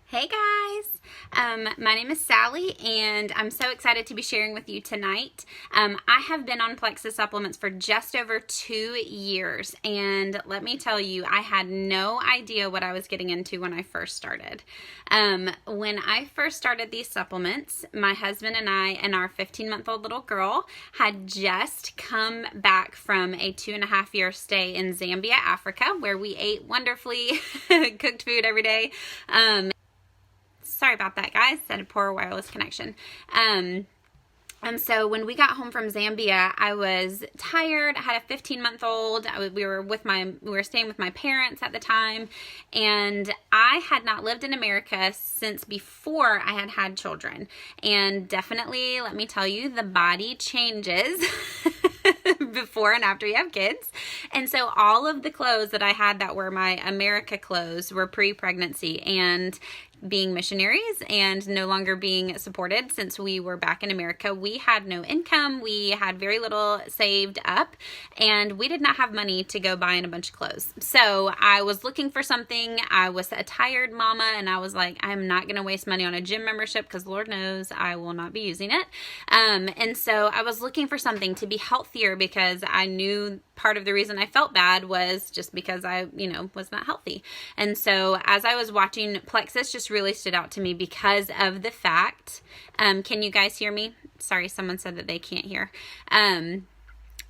Hey guys, my name is Sally and I'm so excited to be sharing with you tonight. I have been on Plexus supplements for just over 2 years, and let me tell you, I had no idea what I was getting into when I first started. When I first started these supplements, my husband and I and our 15-month-old little girl had just come back from a 2.5-year stay in Zambia, Africa, where we ate wonderfully cooked food every day. Sorry about that, guys. Had a poor wireless connection. And so when we got home from Zambia, I was tired. I had a 15-month-old. We were staying with my parents at the time, and I had not lived in America since before I had had children. And definitely, let me tell you, the body changes before and after you have kids. And so all of the clothes that I had that were my America clothes were pre-pregnancy, and being missionaries and no longer being supported since we were back in America, we had no income. We had very little saved up, and we did not have money to go buying a bunch of clothes. So I was looking for something. I was a tired mama, and I was like, I'm not going to waste money on a gym membership because Lord knows I will not be using it. And so I was looking for something to be healthier because I knew part of the reason I felt bad was just because I, was not healthy. And so as I was watching, Plexus just really stood out to me because of the fact, can you guys hear me? Sorry, someone said that they can't hear.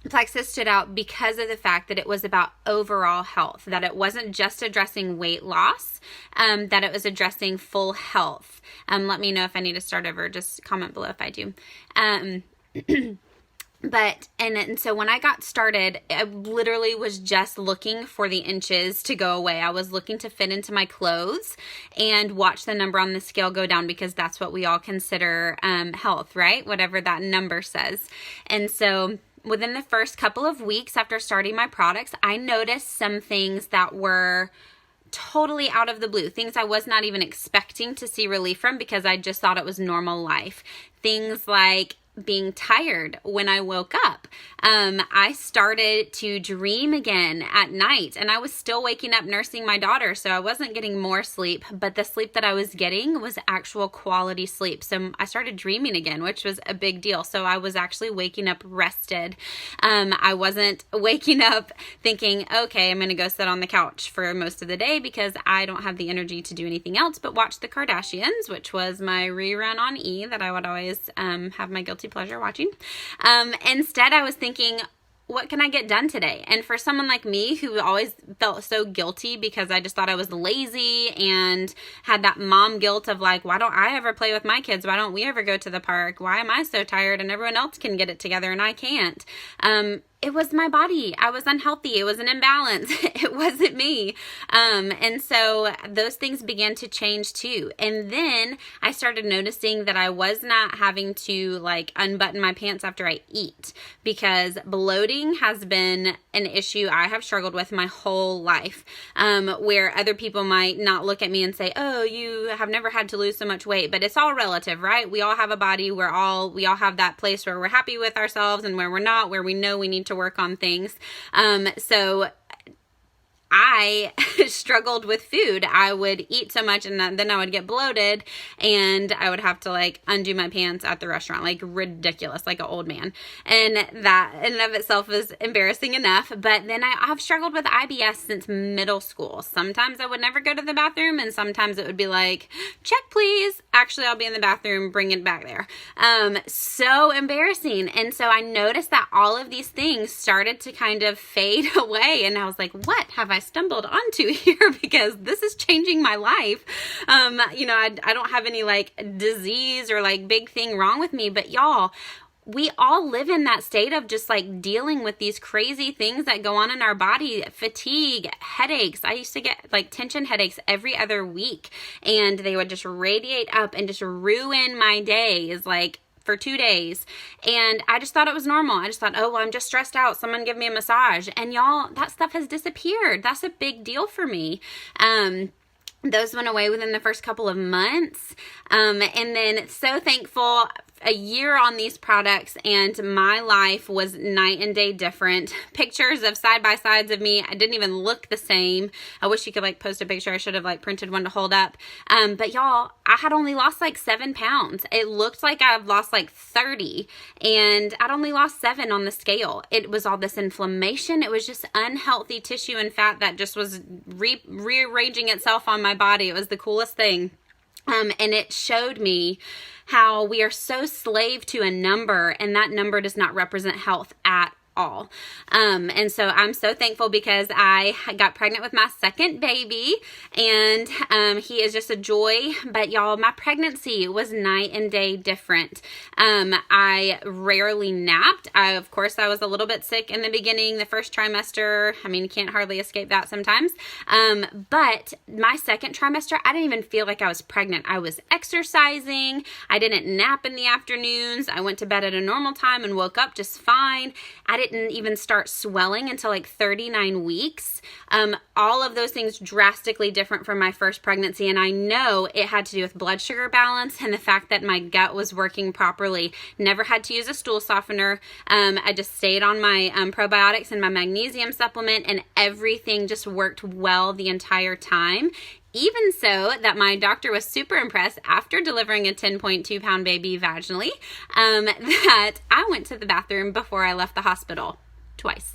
Plexus stood out because of the fact that it was about overall health, that it wasn't just addressing weight loss, that it was addressing full health. Let me know if I need to start over. Just comment below if I do. And so when I got started, I literally was just looking for the inches to go away. I was looking to fit into my clothes and watch the number on the scale go down, because that's what we all consider health, right? Whatever that number says. And so within the first couple of weeks after starting my products, I noticed some things that were totally out of the blue, things I was not even expecting to see relief from because I just thought it was normal life. Things like being tired when I woke up. I started to dream again at night, and I was still waking up nursing my daughter, so I wasn't getting more sleep, but the sleep that I was getting was actual quality sleep. So I started dreaming again, which was a big deal. So I was actually waking up rested. I wasn't waking up thinking, okay, I'm going to go sit on the couch for most of the day because I don't have the energy to do anything else but watch the Kardashians, which was my rerun on E that I would always have my guilty pleasure watching. Instead, I was thinking, what can I get done today? And for someone like me who always felt so guilty because I just thought I was lazy and had that mom guilt of like, why don't I ever play with my kids? Why don't we ever go to the park? Why am I so tired and everyone else can get it together and I can't? It was my body. I was unhealthy. It was an imbalance. It wasn't me. And so those things began to change too. And then I started noticing that I was not having to like unbutton my pants after I eat, because bloating has been an issue I have struggled with my whole life, where other people might not look at me and say, oh, you have never had to lose so much weight, but it's all relative, right? We all have a body. We all have that place where we're happy with ourselves and where we're not, where we know we need to work on things. So I struggled with food. I would eat so much and then I would get bloated and I would have to like undo my pants at the restaurant, like ridiculous, like an old man. And that in and of itself is embarrassing enough. But then I've struggled with IBS since middle school. Sometimes I would never go to the bathroom, and sometimes it would be like, check please. Actually, I'll be in the bathroom, bring it back there. So embarrassing. And so I noticed that all of these things started to kind of fade away. And I was like, what have I stumbled onto here? Because this is changing my life. I don't have any like disease or like big thing wrong with me, but y'all, we all live in that state of just like dealing with these crazy things that go on in our body, fatigue, headaches. I used to get like tension headaches every other week, and they would just radiate up and just ruin my days, like for 2 days. And I just thought it was normal. I just thought, oh, well, I'm just stressed out. Someone give me a massage. And y'all, that stuff has disappeared. That's a big deal for me. Those went away within the first couple of months. And then so thankful a year on these products and my life was night and day different. Pictures of side by sides of me, I didn't even look the same. I wish you could like post a picture. I should have like printed one to hold up. But y'all, I had only lost like 7 pounds. It looked like I've lost like 30 and I'd only lost 7 on the scale. It was all this inflammation. It was just unhealthy tissue and fat that just was rearranging itself on my body. It was the coolest thing. And it showed me how we are so slave to a number, and that number does not represent health at all. And so I'm so thankful because I got pregnant with my second baby, and he is just a joy. But y'all, my pregnancy was night and day different. I rarely napped. Of course, I was a little bit sick in the beginning, the first trimester. I mean, you can't hardly escape that sometimes. But my second trimester, I didn't even feel like I was pregnant. I was exercising. I didn't nap in the afternoons. I went to bed at a normal time and woke up just fine. I didn't even start swelling until like 39 weeks. All of those things drastically different from my first pregnancy. And I know it had to do with blood sugar balance and the fact that my gut was working properly. Never had to use a stool softener. I just stayed on my probiotics and my magnesium supplement, and everything just worked well the entire time. Even so that my doctor was super impressed after delivering a 10.2 pound baby vaginally, that I went to the bathroom before I left the hospital twice.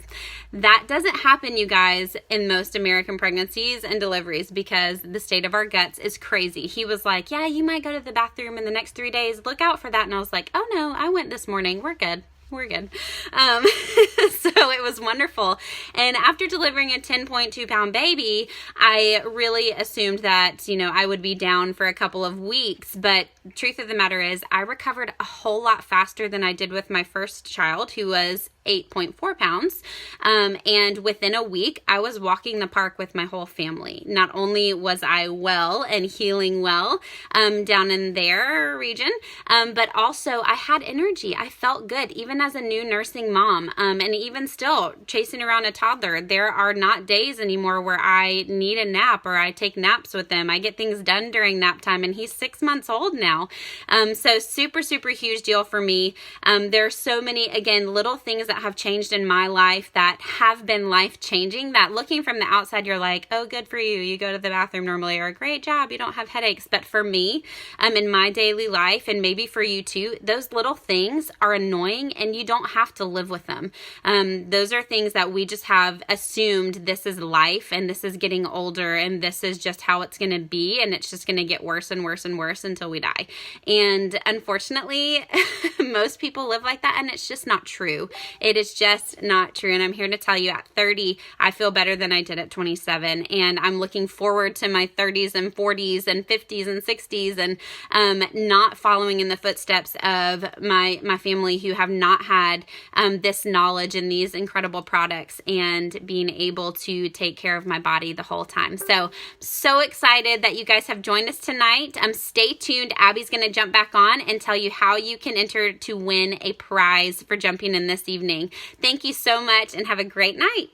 That doesn't happen, you guys, in most American pregnancies and deliveries because the state of our guts is crazy. He was like, yeah, you might go to the bathroom in the next 3 days. Look out for that. And I was like, oh no, I went this morning. We're good. We're good. So it was wonderful. And after delivering a 10.2 pound baby, I really assumed that, you know, I would be down for a couple of weeks. But truth of the matter is I recovered a whole lot faster than I did with my first child, who was 8.4 pounds. And within a week, I was walking the park with my whole family. Not only was I well and healing well down in their region, but also I had energy. I felt good, even as a new nursing mom. And even still, chasing around a toddler, there are not days anymore where I need a nap or I take naps with them. I get things done during nap time, and he's 6 months old now. So super, super huge deal for me. There are so many, again, little things that have changed in my life that have been life-changing, that looking from the outside, you're like, oh, good for you. You go to the bathroom normally, or great job, you don't have headaches. But for me, in my daily life, and maybe for you too, those little things are annoying and you don't have to live with them. Those are things that we just have assumed this is life and this is getting older and this is just how it's going to be, and it's just going to get worse and worse and worse until we die. And unfortunately, most people live like that, and it's just not true. It is just not true. And I'm here to tell you, at 30, I feel better than I did at 27. And I'm looking forward to my 30s and 40s and 50s and 60s, and not following in the footsteps of my family who have not had this knowledge and these incredible products, and being able to take care of my body the whole time. So excited that you guys have joined us tonight. Stay tuned. Abby's going to jump back on and tell you how you can enter to win a prize for jumping in this evening. Thank you so much and have a great night.